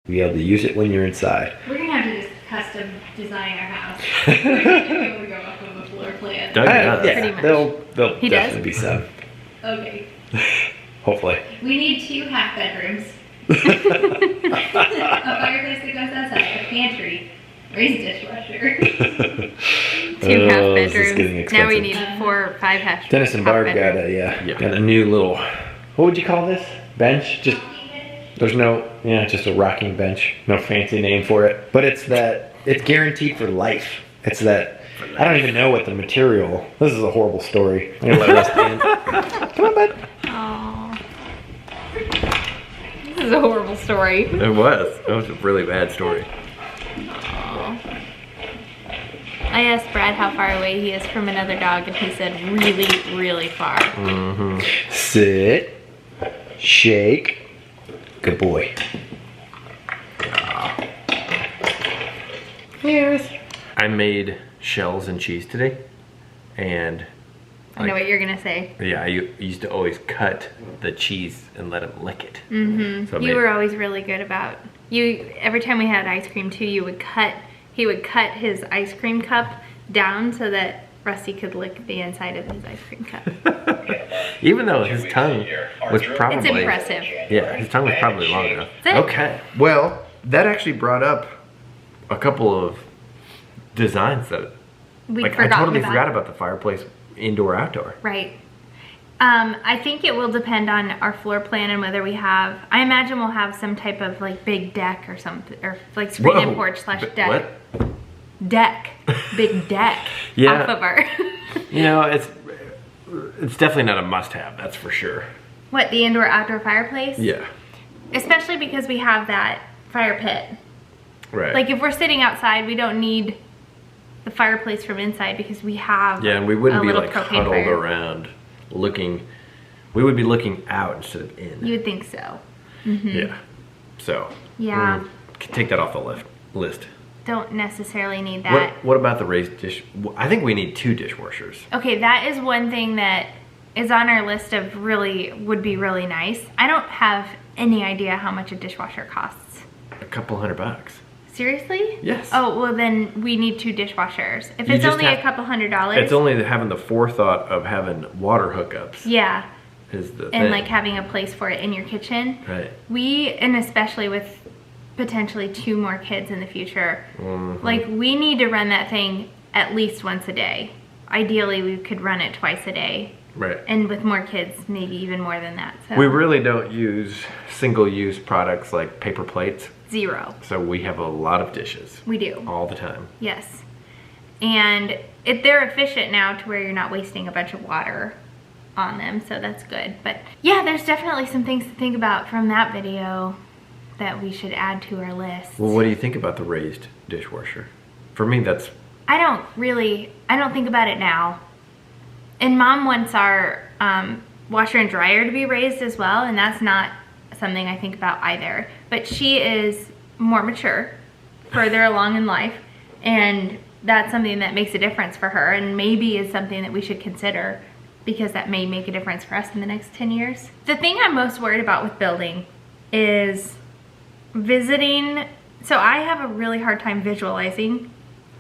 Be able to use it when you're inside. We're gonna have to just custom design our house. We're gonna be able to go off of a floor plan. Yeah, there'll definitely be some. Okay. Hopefully. We need 2 half bedrooms. A fireplace that goes outside, a pantry, raised dishwasher. 2 half This is getting bedrooms. expensive. Now we need 4 or 5 half. Dennis and Barb got a new little, what would you call this? Bench? Just there's no, just a rocking bench. No fancy name for it. But it's guaranteed for life. It's that, I don't even know what the material, this is a horrible story. I'm gonna let Russ in. Come on, bud. Aww. This is a horrible story. It was a really bad story. Aww. I asked Brad how far away he is from another dog, and he said really, really far. Mm-hmm. Sit. Shake. Good boy. Yes. I made shells and cheese today, and I know what you're gonna say. Yeah, I used to always cut the cheese and let him lick it. Mm-hmm. So you were always really good about every time we had ice cream too. He would cut his ice cream cup down so that Rusty could lick the inside of his ice cream cup. Even though his tongue was probably... It's impressive. Yeah, his tongue was probably long enough. Okay. Well, that actually brought up a couple of designs that... I totally forgot about the fireplace, indoor, outdoor. Right. I think it will depend on our floor plan and whether we have... I imagine we'll have some type of like big deck or something, or like screen and porch / deck. What? Deck. Big deck. Yeah. Off of our... It's definitely not a must-have, that's for sure. What, the indoor-outdoor fireplace? Yeah. Especially because we have that fire pit. Right. Like if we're sitting outside, we don't need the fireplace from inside because we have and we wouldn't be like propane huddled fire. around looking. We would be looking out instead of in. You would think so. Mm-hmm. Yeah. So. Yeah. Take that off the list. Don't necessarily need that. What about the raised dish? I think we need 2 dishwashers. Okay, that is one thing that is on our list of would be really nice. I don't have any idea how much a dishwasher costs. A couple $100. Seriously? Yes. Oh, well then we need 2 dishwashers. If it's only a couple $100. It's only having the forethought of having water hookups. Yeah. Is the thing. And like having a place for it in your kitchen. Right. And especially with potentially 2 more kids in the future, mm-hmm. like we need to run that thing at least once a day. Ideally, we could run it twice a day. Right. And with more kids, maybe even more than that. So we really don't use single-use products like paper plates. 0. So we have a lot of dishes. We do. All the time. Yes. And they're efficient now to where you're not wasting a bunch of water on them, so that's good. But yeah, there's definitely some things to think about from that video that we should add to our list. Well, what do you think about the raised dishwasher? For me, that's... I don't think about it now. And Mom wants our washer and dryer to be raised as well, and that's not something I think about either. But she is more mature, further along in life, and that's something that makes a difference for her, and maybe is something that we should consider because that may make a difference for us in the next 10 years. The thing I'm most worried about with building is visiting. So I have a really hard time visualizing.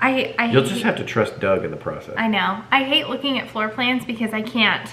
You'll just have to trust Doug in the process. I know. I hate looking at floor plans because I can't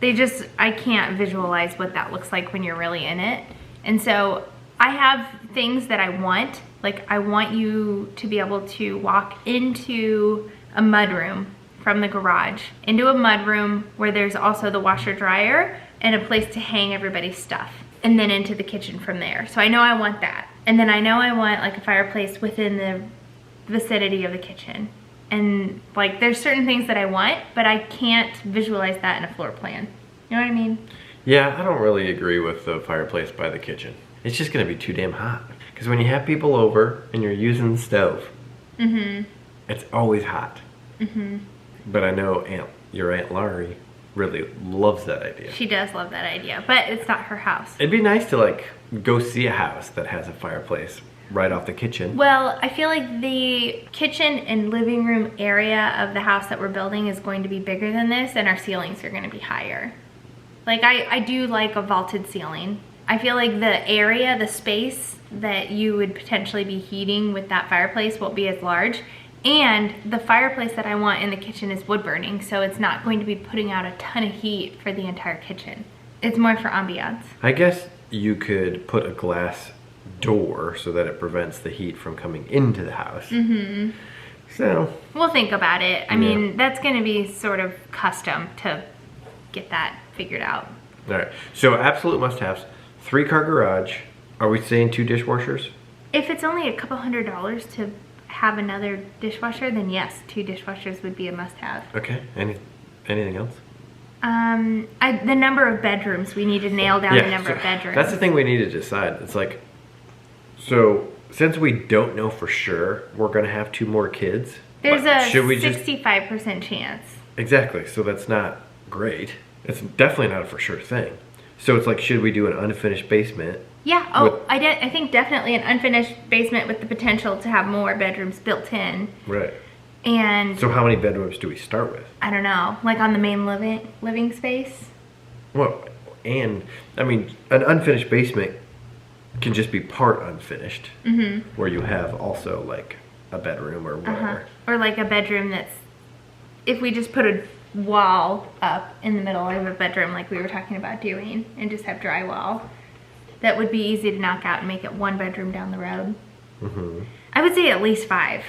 visualize what that looks like when you're really in it. And so I have things that I want. Like I want you to be able to walk into a mudroom from the garage, into a mudroom where there's also the washer dryer and a place to hang everybody's stuff, and then into the kitchen from there. So I know I want that. And then I know I want like a fireplace within the vicinity of the kitchen. And like there's certain things that I want, but I can't visualize that in a floor plan. You know what I mean? Yeah, I don't really agree with the fireplace by the kitchen. It's just gonna be too damn hot. Because when you have people over and you're using the stove, it's always hot. But I know your Aunt Laurie really loves that idea. She does love that idea, but it's not her house. It'd be nice to like go see a house that has a fireplace right off the kitchen. Well, I feel like the kitchen and living room area of the house that we're building is going to be bigger than this, and our ceilings are going to be higher. Like I do like a vaulted ceiling. I feel like the area, the space that you would potentially be heating with that fireplace won't be as large. And the fireplace that I want in the kitchen is wood burning, so it's not going to be putting out a ton of heat for the entire kitchen. It's more for ambiance. I guess you could put a glass door so that it prevents the heat from coming into the house. Mm-hmm. So we'll think about it. I mean, that's going to be sort of custom to get that figured out. All right. So absolute must-haves: 3-car garage. Are we saying 2 dishwashers? If it's only a couple $100 to have another dishwasher, then yes, 2 dishwashers would be a must-have. Okay. Anything else? The number of bedrooms. We need to nail down the number of bedrooms. That's the thing we need to decide. It's like, so since we don't know for sure we're going to have 2 more kids. There's a 65% chance. Exactly. So that's not great. It's definitely not a for sure thing. So it's like, should we do an unfinished basement? Yeah. Oh, I think definitely an unfinished basement with the potential to have more bedrooms built in. Right. And so how many bedrooms do we start with? I don't know. Like on the main living space? Well, and I mean, an unfinished basement can just be part unfinished, where you have also like a bedroom or whatever. Or like a bedroom that's, if we just put a wall up in the middle of a bedroom like we were talking about doing and just have drywall, that would be easy to knock out and make it 1 bedroom down the road. I would say at least 5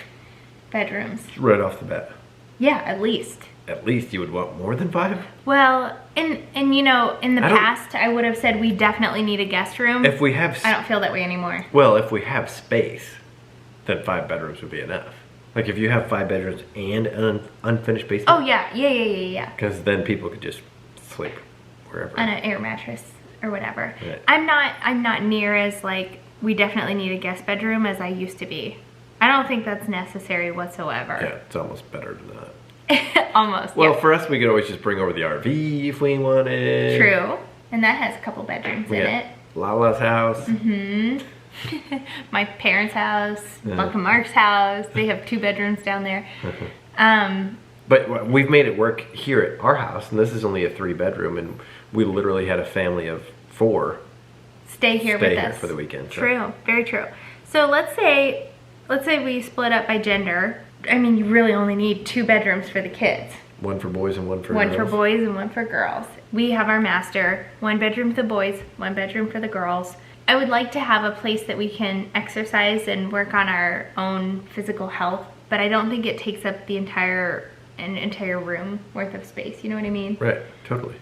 bedrooms. Right off the bat. Yeah, at least. At least you would want more than 5? Well, and you know, in the past, I would have said we definitely need a guest room. If we have... I don't feel that way anymore. Well, if we have space, then 5 bedrooms would be enough. Like if you have 5 bedrooms and an unfinished basement. Oh, yeah. Because then people could just sleep wherever. On an air mattress or whatever. Right. I'm not near as like, we definitely need a guest bedroom as I used to be. I don't think that's necessary whatsoever. Yeah, it's almost better than that. Almost. Well, yeah. for us, we could always just bring over the RV if we wanted. True. And that has a couple bedrooms in it. Lala's house. My parents' house, Uncle Mark's house. They have 2 bedrooms down there. But we've made it work here at our house, and this is only a 3-bedroom, and we literally had a family of 4 stay here with us for the weekend. So. True, very true. So let's say we split up by gender. I mean, you really only need 2 bedrooms for the kids. 1 for boys and 1 for girls. 1 for boys and 1 for girls. We have our master, 1 bedroom for the boys, 1 bedroom for the girls. I would like to have a place that we can exercise and work on our own physical health, but I don't think it takes up the entire room worth of space. You know what I mean? Right, totally.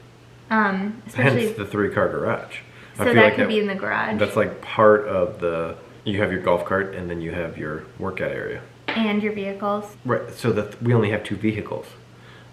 Especially hence the 3-car garage. So that could be in the garage. That's like part of the. You have your golf cart, and then you have your workout area. And your vehicles. Right. So that we only have 2 vehicles.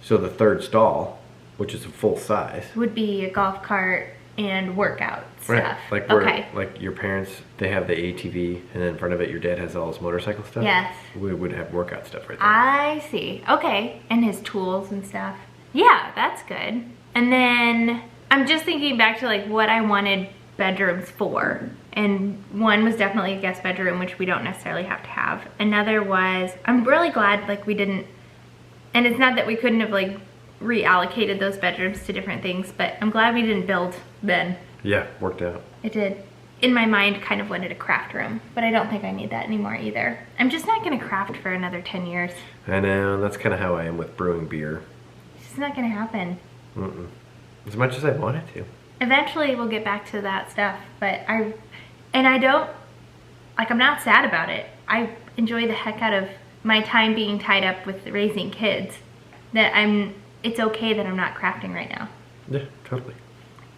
So the 3rd stall, which is a full size, would be a golf cart and workout stuff. Right. Like your parents, they have the ATV, and then in front of it, your dad has all his motorcycle stuff. Yes. We would have workout stuff right there. I see. Okay. And his tools and stuff. Yeah, that's good. And then I'm just thinking back to like what I wanted bedrooms for. And one was definitely a guest bedroom, which we don't necessarily have to have. Another was, I'm really glad like we didn't, and it's not that we couldn't have like reallocated those bedrooms to different things, but I'm glad we didn't build then. Yeah, worked out. It did. In my mind, kind of wanted a craft room, but I don't think I need that anymore either. I'm just not gonna craft for another 10 years. I know, that's kind of how I am with brewing beer. It's just not gonna happen. As much as I wanted to. Eventually we'll get back to that stuff, but I'm not sad about it. I enjoy the heck out of my time being tied up with raising kids. It's okay that I'm not crafting right now. Yeah, totally.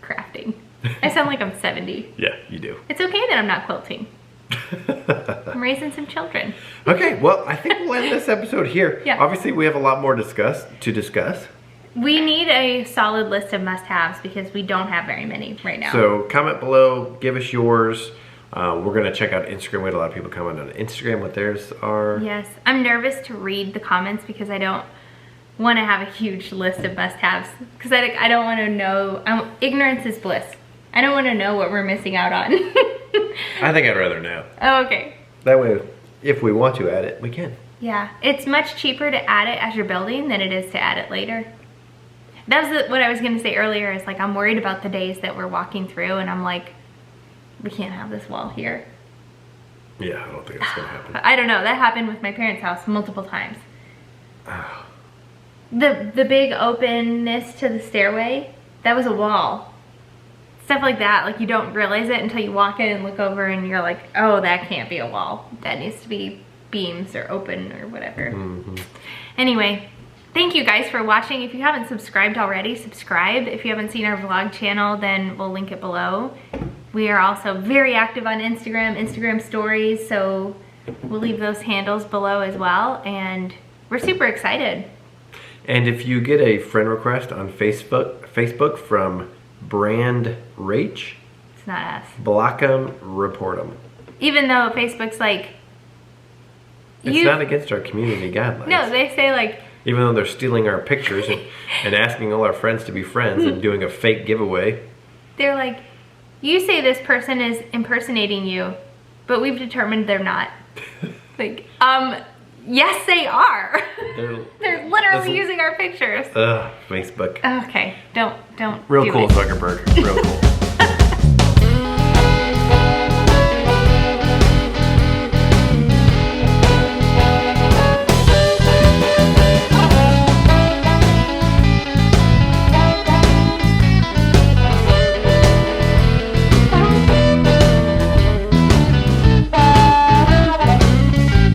Crafting. I sound like I'm 70. Yeah, you do. It's okay that I'm not quilting. I'm raising some children. Okay, well, I think we'll end this episode here. Yeah. Obviously, we have a lot more to discuss. We need a solid list of must-haves because we don't have very many right now. So comment below, give us yours. We're going to check out Instagram. We had a lot of people comment on Instagram what theirs are. Yes. I'm nervous to read the comments because I don't want to have a huge list of must-haves. Because I don't want to know. Ignorance is bliss. I don't want to know what we're missing out on. I think I'd rather know. Oh, okay. That way, if we want to add it, we can. Yeah. It's much cheaper to add it as you're building than it is to add it later. That's what I was going to say earlier is like I'm worried about the days that we're walking through and I'm like, we can't have this wall here. Yeah, I don't think that's gonna happen. I don't know. That happened with my parents' house multiple times. Oh. The big openness to the stairway, that was a wall. Stuff like that, like you don't realize it until you walk in and look over and you're like, oh, that can't be a wall. That needs to be beams or open or whatever. Mm-hmm. Anyway, thank you guys for watching. If you haven't subscribed already, subscribe. If you haven't seen our vlog channel, then we'll link it below. We are also very active on Instagram stories, so we'll leave those handles below as well, and we're super excited. And if you get a friend request on Facebook from Brand Rach, It's not us. block them, report them. Even though Facebook's like... It's not against our community guidelines. No, they say like... Even though they're stealing our pictures and asking all our friends to be friends and doing a fake giveaway. They're like, you say this person is impersonating you, but we've determined they're not. Like, yes they are. They're literally using our pictures. Facebook. Okay, don't Real do cool, it. Zuckerberg. Real cool.